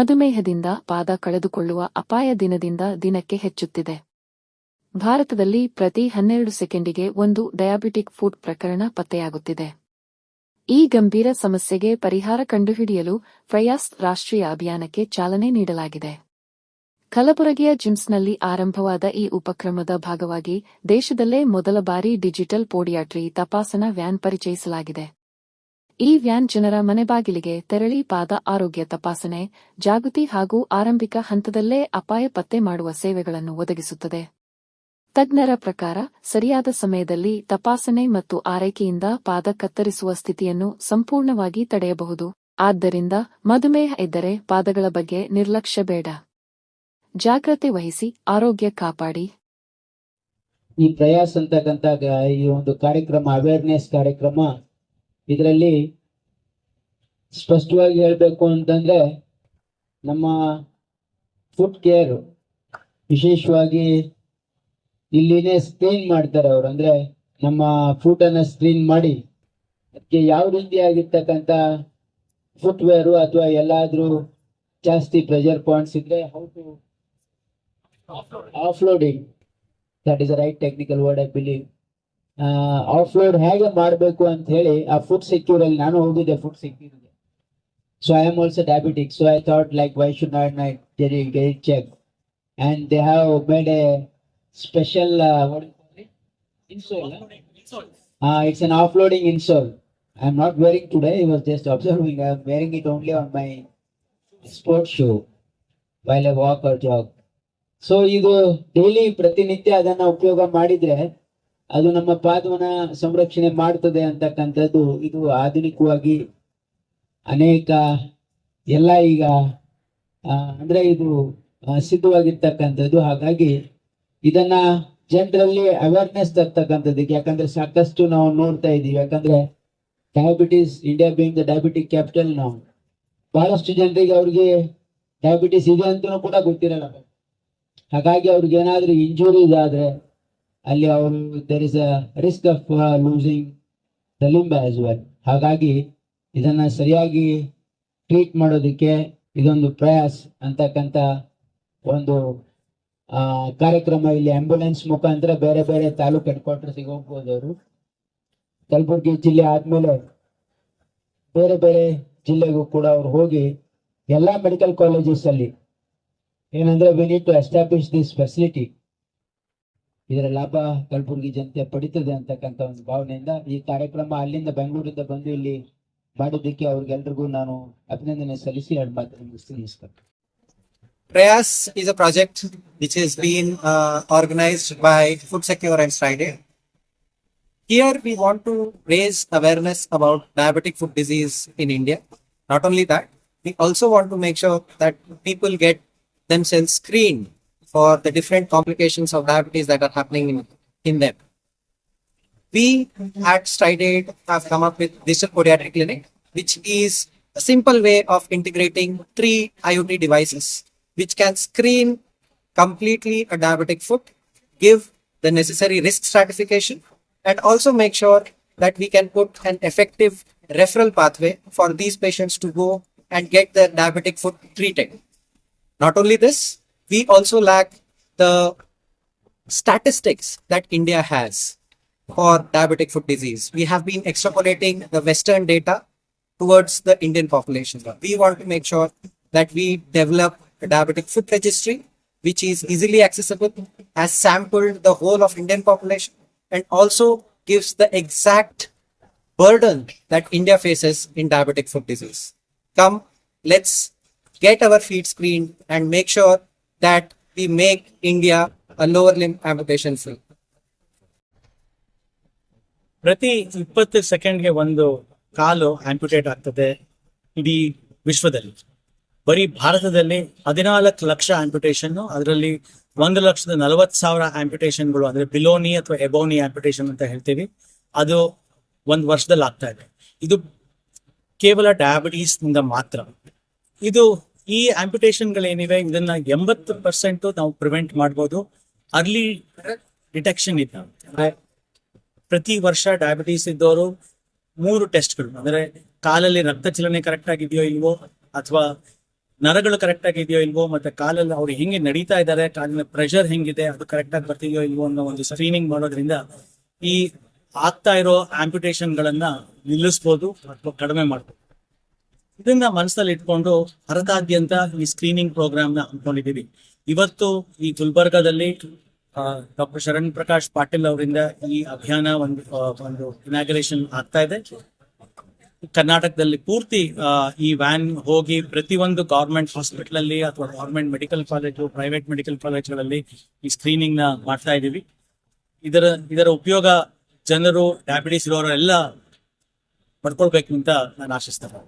ಮಧುಮೇಹದಿಂದ ಪಾದ ಕಳೆದುಕೊಳ್ಳುವ ಅಪಾಯ ದಿನದಿಂದ ದಿನಕ್ಕೆ ಹೆಚ್ಚುತ್ತಿದೆ. ಭಾರತದಲ್ಲಿ ಪ್ರತಿ 12 ಸೆಕೆಂಡಿಗೆ ಒಂದು ಡಯಾಬಿಟಿಕ್ ಫುಟ್ ಪ್ರಕರಣ ಪತ್ತೆಯಾಗುತ್ತಿದೆ. ಈ ಗಂಭೀರ ಸಮಸ್ಯೆಗೆ ಪರಿಹಾರ ಕಂಡುಹಿಡಿಯಲು ಪ್ರಯಾಸ್ ರಾಷ್ಟ್ರೀಯ ಅಭಿಯಾನಕ್ಕೆ ಚಾಲನೆ ನೀಡಲಾಗಿದೆ. ಕಲಬುರಗಿಯ ಜಿಮ್ಸ್ನಲ್ಲಿ ಆರಂಭವಾದ ಈ ಉಪಕ್ರಮದ ಭಾಗವಾಗಿ ದೇಶದಲ್ಲೇ ಮೊದಲ ಬಾರಿ ಡಿಜಿಟಲ್ ಪೋಡಿಯಾಟ್ರಿ ತಪಾಸಣಾ ವ್ಯಾನ್ ಪರಿಚಯಿಸಲಾಗಿದೆ. ಈ ವ್ಯಾನ್ ಜನರ ಮನೆ ಬಾಗಿಲಿಗೆ ತೆರಳಿ ಪಾದ ಆರೋಗ್ಯ ತಪಾಸಣೆ, ಜಾಗೃತಿ ಹಾಗೂ ಆರಂಭಿಕ ಹಂತದಲ್ಲೇ ಅಪಾಯ ಪತ್ತೆ ಮಾಡುವ ಸೇವೆಗಳನ್ನು ಒದಗಿಸುತ್ತದೆ. ತಜ್ಞರ ಪ್ರಕಾರ ಸರಿಯಾದ ಸಮಯದಲ್ಲಿ ತಪಾಸಣೆ ಮತ್ತು ಆರೈಕೆಯಿಂದ ಪಾದ ಕತ್ತರಿಸುವ ಸ್ಥಿತಿಯನ್ನು ಸಂಪೂರ್ಣವಾಗಿ ತಡೆಯಬಹುದು. ಆದ್ದರಿಂದ ಮಧುಮೇಹ ಇದ್ದರೆ ಪಾದಗಳ ಬಗ್ಗೆ ನಿರ್ಲಕ್ಷ್ಯ ಬೇಡ. ಜಾಗ್ರತೆ ವಹಿಸಿ ಆರೋಗ್ಯ ಕಾಪಾಡಿ. ಈ ಪ್ರಯಾಸ್ ಅಂತಕ್ಕಂಥ ಈ ಒಂದು ಕಾರ್ಯಕ್ರಮ, ಅವೇರ್ನೆಸ್ ಕಾರ್ಯಕ್ರಮ, ಇದರಲ್ಲಿ ಸ್ಪಷ್ಟವಾಗಿ ಹೇಳಬೇಕು ಅಂತಂದ್ರೆ ನಮ್ಮ ಫುಟ್ ಕೇರ್ ವಿಶೇಷವಾಗಿ ಇಲ್ಲಿನೇ ಸ್ಕ್ರೀನ್ ಮಾಡ್ತಾರೆ ಅವರು. ಅಂದ್ರೆ ನಮ್ಮ ಫುಟ್ ಅನ್ನ ಸ್ಕ್ರೀನ್ ಮಾಡಿ ಅದಕ್ಕೆ ಯಾವ ರೀತಿಯಾಗಿರ್ತಕ್ಕಂಥ ಫುಟ್ ವೇರು ಅಥವಾ ಎಲ್ಲಾದ್ರೂ ಜಾಸ್ತಿ ಪ್ರೆಷರ್ ಪಾಯಿಂಟ್ಸ್ ಇದ್ರೆ how to offloading, that is right technical word I believe. Offload ಹೇಗೆ ಮಾಡಬೇಕು ಅಂತ ಹೇಳಿ ಆ ಫುಡ್ ಸೆಕ್ಯೂರ್ ಅಲ್ಲಿ ನಾನು ಹೋಗಿದ್ದೆ, food secure. So I am also diabetic, so I thought like why should not get it checked, and they have made a special what do you call it, insole. It's an offloading insole. I am not wearing today, I was just observing. I am wearing it only on my sports shoe while I walk or jog. So ಇದು daily ಪ್ರತಿನಿತ್ಯ ಅದನ್ನ ಉಪಯೋಗ ಮಾಡಿದ್ರೆ ಅದು ನಮ್ಮ ಪಾದವನ್ನ ಸಂರಕ್ಷಣೆ ಮಾಡ್ತದೆ ಅಂತಕ್ಕಂಥದ್ದು ಇದು ಆಧುನಿಕವಾಗಿ ಅನೇಕ ಎಲ್ಲ ಈಗ ಅಂದ್ರೆ ಇದು ಸಿದ್ಧವಾಗಿರ್ತಕ್ಕಂಥದ್ದು. ಹಾಗಾಗಿ ಇದನ್ನ ಜನರಲ್ಲಿ ಅವೇರ್ನೆಸ್ ತರ್ತಕ್ಕಂಥದ್ದಕ್ಕೆ, ಯಾಕಂದ್ರೆ ಸಾಕಷ್ಟು ನಾವು ನೋಡ್ತಾ ಇದೀವಿ. ಯಾಕಂದ್ರೆ diabetes, India being the diabetic capital, ನಾವು ಬಹಳಷ್ಟು ಜನರಿಗೆ ಅವ್ರಿಗೆ ಡಯಾಬಿಟಿಸ್ ಇದೆ ಅಂತಲೂ ಕೂಡ ಗೊತ್ತಿರಲ್ಲ. ಹಾಗಾಗಿ ಅವ್ರಿಗೆ ಏನಾದ್ರೂ ಇಂಜುರೀಸ್ ಆದ್ರೆ ಅಲ್ಲಿ ಅವರು there is a risk of losing the limb as well. ಹಾಗಾಗಿ ಇದನ್ನ ಸರಿಯಾಗಿ ಟ್ರೀಟ್ ಮಾಡೋದಕ್ಕೆ ಇದೊಂದು ಪ್ರಯಾಸ್ ಅಂತಕ್ಕಂಥ ಒಂದು ಕಾರ್ಯಕ್ರಮ. ಇಲ್ಲಿ ಆಂಬ್ಯುಲೆನ್ಸ್ ಮುಖಾಂತರ ಬೇರೆ ಬೇರೆ ತಾಲೂಕ್ ಹೆಡ್ ಕ್ವಾರ್ಟರ್ಸ್ಗೆ ಹೋಗ್ಬೋದು ಅವರು. ಕಲಬುರಗಿ ಜಿಲ್ಲೆ ಆದ್ಮೇಲೆ ಬೇರೆ ಬೇರೆ ಜಿಲ್ಲೆಗೂ ಕೂಡ ಅವ್ರು ಹೋಗಿ ಎಲ್ಲಾ ಮೆಡಿಕಲ್ ಕಾಲೇಜಸ್ ಅಲ್ಲಿ ಏನಂದ್ರೆ we need to establish this facility. ಇದರ ಲಾಭ ಕಲಬುರಗಿ ಜನತೆ ಪಡಿತದೆ ಅಂತಕ್ಕಂಥ ಒಂದು ಭಾವನೆಯಿಂದ ಈ ಕಾರ್ಯಕ್ರಮ ಅಲ್ಲಿಂದ ಬೆಂಗಳೂರಿಂದ ಬಂದು ಇಲ್ಲಿ ಮಾಡೋದಕ್ಕೆ ಅವ್ರಿಗೆಲ್ರಿಗೂ ನಾನು ಅಭಿನಂದನೆ ಸಲ್ಲಿಸಿ ಎರಡು ಮಾತು ಮುಗಿಸ್ತೀನಿ. Prayas is a project which has been organized by Food Secure and Stride. Here we want to raise awareness about diabetic foot disease in India. Not only that, we also want to make sure that people get themselves screened for the different complications of diabetes that are happening in them. We at Stride have come up with Digital Podiatric Clinic, which is a simple way of integrating 3 IoT devices which can screen completely a diabetic foot, give the necessary risk stratification, and also make sure that we can put an effective referral pathway for these patients to go and get their diabetic foot treated. Not only this, we also lack the statistics that India has for diabetic foot disease. We have been extrapolating the Western data towards the Indian population. We want to make sure that we develop a diabetic foot registry, which is easily accessible, has sampled the whole of Indian population, and also gives the exact burden that India faces in diabetic foot disease. Come, let's get our feet screened and make sure that we make India a lower limb amputation free. ಪ್ರತಿ 20 ಸೆಕೆಂಡ್ಗೆ ಒಂದು ಕಾಲು ಆಂಪ್ಯುಟೇಟ್ ಆಗ್ತದೆ ಇಡೀ ವಿಶ್ವದಲ್ಲಿ. ಬರೀ ಭಾರತದಲ್ಲಿ 14 lakh amputation, ಅದರಲ್ಲಿ 1,40,000 ಆಂಪ್ಯುಟೇಷನ್ಗಳು ಅಂದ್ರೆ ಬಿಲೋನಿ ಅಥವಾ ಎಬೋನಿ ಆಂಪ್ಯುಟೇಷನ್ ಅಂತ ಹೇಳ್ತೀವಿ, ಅದು ಒಂದು ವರ್ಷದಲ್ಲಿ ಆಗ್ತಾ ಇದೆ. ಇದು ಕೇವಲ ಡಯಾಬಿಟೀಸ್ ನಿಂದ ಮಾತ್ರ. ಇದು ಈ ಆಂಪ್ಯುಟೇಷನ್ಗಳೇನಿವೆ ಇದನ್ನ 80% ನಾವು ಪ್ರಿವೆಂಟ್ ಮಾಡ್ಬೋದು ಅರ್ಲಿ ಡಿಟೆಕ್ಷನ್ ಇದ್ದ. ಪ್ರತಿ ವರ್ಷ ಡಯಾಬಿಟೀಸ್ ಇದ್ದವರು 3 ಟೆಸ್ಟ್ಗಳು, ಅಂದ್ರೆ ಕಾಲಲ್ಲಿ ರಕ್ತ ಚಲನೆ ಕರೆಕ್ಟ್ ಆಗಿದೆಯೋ ಇಲ್ವೋ, ಅಥವಾ ನರಗಳು ಕರೆಕ್ಟ್ ಆಗಿದೆಯೋ ಇಲ್ವೋ, ಮತ್ತೆ ಕಾಲಲ್ಲಿ ಅವ್ರು ಹೆಂಗೆ ನಡೀತಾ ಇದ್ದಾರೆ, ಕಾಲಿನ ಪ್ರೆಷರ್ ಹೆಂಗಿದೆ, ಅದು ಕರೆಕ್ಟ್ ಆಗಿ ಬರ್ತಿದೆಯೋ ಇಲ್ವೋ ಅನ್ನೋ ಒಂದು ಸ್ಕ್ರೀನಿಂಗ್ ಮಾಡೋದ್ರಿಂದ ಈ ಆಗ್ತಾ ಇರೋ ಆಂಪ್ಯುಟೇಷನ್ ಗಳನ್ನ ನಿಲ್ಲಿಸ್ಬೋದು ಅಥವಾ ಕಡಿಮೆ ಮಾಡ್ಬೋದು. ಇದನ್ನ ಮನಸ್ಸಲ್ಲಿ ಇಟ್ಕೊಂಡು ಭಾರತಾದ್ಯಂತ ಈ ಸ್ಕ್ರೀನಿಂಗ್ ಪ್ರೋಗ್ರಾಮ್ ನ ಹಮ್ಮಿಕೊಂಡಿದ್ದೀವಿ. ಇವತ್ತು ಈ ಗುಲ್ಬರ್ಗಾದಲ್ಲಿ ಡಾಕ್ಟರ್ ಶರಣ್ ಪ್ರಕಾಶ್ ಪಾಟೀಲ್ ಅವರಿಂದ ಈ ಅಭಿಯಾನ ಒಂದು ಇನಾಗ್ರೇಷನ್ ಆಗ್ತಾ ಇದೆ. ಕರ್ನಾಟಕದಲ್ಲಿ ಪೂರ್ತಿ ಈ ವ್ಯಾನ್ ಹೋಗಿ ಪ್ರತಿಯೊಂದು ಗವರ್ಮೆಂಟ್ ಹಾಸ್ಪಿಟಲ್ ಅಲ್ಲಿ ಅಥವಾ government medical college, private medical ಕಾಲೇಜುಗಳಲ್ಲಿ ಈ ಸ್ಕ್ರೀನಿಂಗ್ ನ ಮಾಡ್ತಾ ಇದ್ದೀವಿ. ಇದರ ಉಪಯೋಗ ಜನರು, ಡಯಾಬಿಟಿಸ್ ಇರೋರೆಲ್ಲ ಪಡ್ಕೊಳ್ಬೇಕು ಅಂತ ನಾನು ಆಶಿಸ್ತೇನೆ.